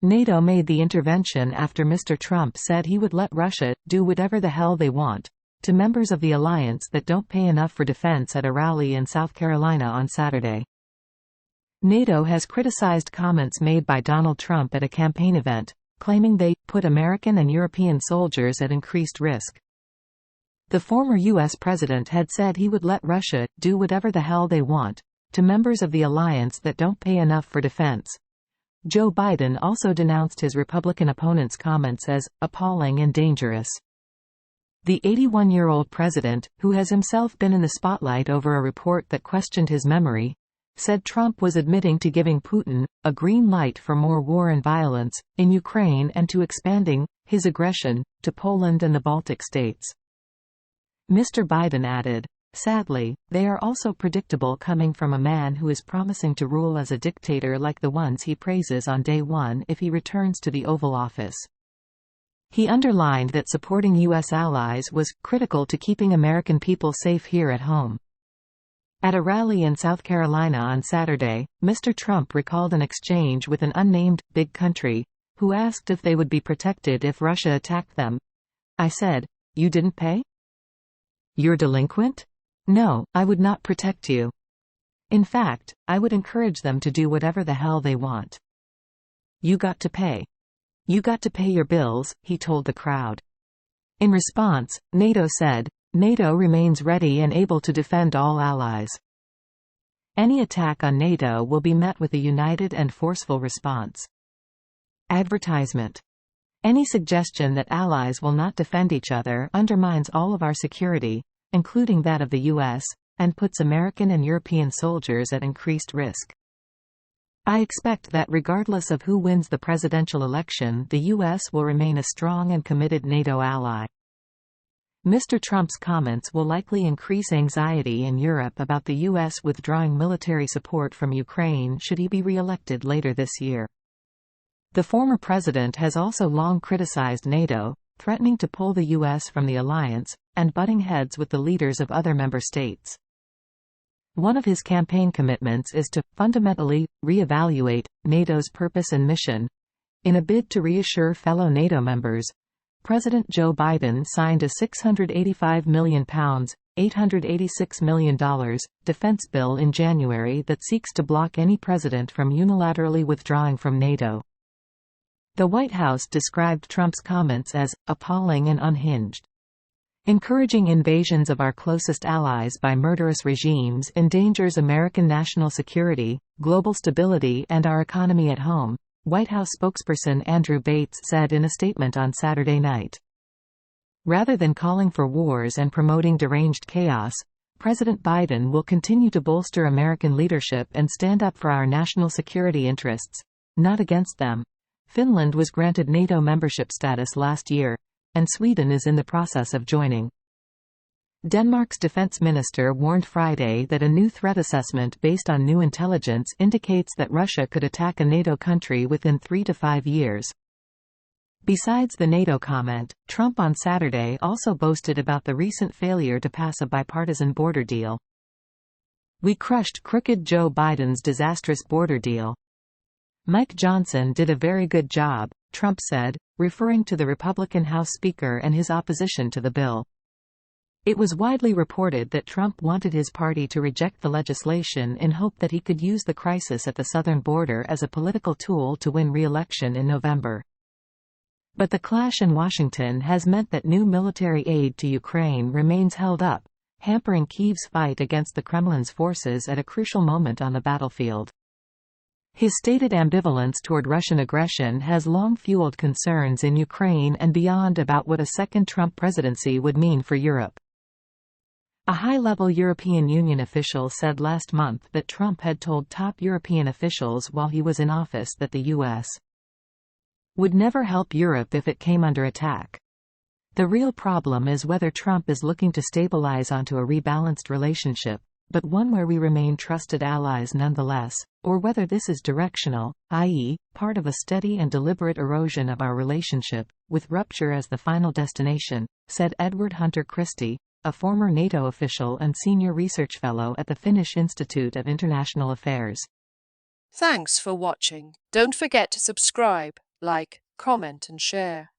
NATO made the intervention after Mr. Trump said he would let Russia do whatever the hell they want to members of the alliance that don't pay enough for defense at a rally in South Carolina on Saturday. NATO has criticized comments made by Donald Trump at a campaign event, claiming they put American and European soldiers at increased risk. The former U.S. president had said he would let Russia do whatever the hell they want to members of the alliance that don't pay enough for defense. Joe Biden also denounced his Republican opponent's comments as appalling and dangerous. The 81-year-old president, who has himself been in the spotlight over a report that questioned his memory, said Trump was admitting to giving Putin a green light for more war and violence in Ukraine and to expanding his aggression to Poland and the Baltic states. Mr. Biden added, "Sadly, they are also predictable coming from a man who is promising to rule as a dictator like the ones he praises on day one if he returns to the Oval Office." He underlined that supporting U.S. allies was critical to keeping American people safe here at home. At a rally in South Carolina on Saturday, Mr. Trump recalled an exchange with an unnamed big country, who asked if they would be protected if Russia attacked them. "I said, you didn't pay? You're delinquent? No, I would not protect you. In fact, I would encourage them to do whatever the hell they want. You got to pay. You got to pay your bills," he told the crowd. In response, NATO said, NATO remains ready and able to defend all allies. Any attack on NATO will be met with a united and forceful response. Advertisement. Any suggestion that allies will not defend each other undermines all of our security, including that of the U.S., and puts American and European soldiers at increased risk. I expect that regardless of who wins the presidential election, the U.S. will remain a strong and committed NATO ally. Mr. Trump's comments will likely increase anxiety in Europe about the U.S. withdrawing military support from Ukraine should he be re-elected later this year. The former president has also long criticized NATO, threatening to pull the U.S. from the alliance, and butting heads with the leaders of other member states. One of his campaign commitments is to fundamentally re-evaluate NATO's purpose and mission. In a bid to reassure fellow NATO members, President Joe Biden signed a £685 million, $886 million, defense bill in January that seeks to block any president from unilaterally withdrawing from NATO. The White House described Trump's comments as appalling and unhinged. Encouraging invasions of our closest allies by murderous regimes endangers American national security, global stability, and our economy at home, White House spokesperson Andrew Bates said in a statement on Saturday night. Rather than calling for wars and promoting deranged chaos, President Biden will continue to bolster American leadership and stand up for our national security interests, not against them. Finland was granted NATO membership status last year, and Sweden is in the process of joining. Denmark's defense minister warned Friday that a new threat assessment based on new intelligence indicates that Russia could attack a NATO country within 3 to 5 years. Besides the NATO comment, Trump on Saturday also boasted about the recent failure to pass a bipartisan border deal. "We crushed crooked Joe Biden's disastrous border deal. Mike Johnson did a very good job," Trump said, referring to the Republican House Speaker and his opposition to the bill. It was widely reported that Trump wanted his party to reject the legislation in hope that he could use the crisis at the southern border as a political tool to win re-election in November. But the clash in Washington has meant that new military aid to Ukraine remains held up, hampering Kyiv's fight against the Kremlin's forces at a crucial moment on the battlefield. His stated ambivalence toward Russian aggression has long fueled concerns in Ukraine and beyond about what a second Trump presidency would mean for Europe. A high-level European Union official said last month that Trump had told top European officials while he was in office that the U.S. would never help Europe if it came under attack. The real problem is whether Trump is looking to stabilize onto a rebalanced relationship, but one where we remain trusted allies nonetheless, or whether this is directional, i.e., part of a steady and deliberate erosion of our relationship, with rupture as the final destination, said Edward Hunter Christie, a former NATO official and senior research fellow at the Finnish Institute of International Affairs. Thanks for watching. Don't forget to subscribe. Like, comment and share.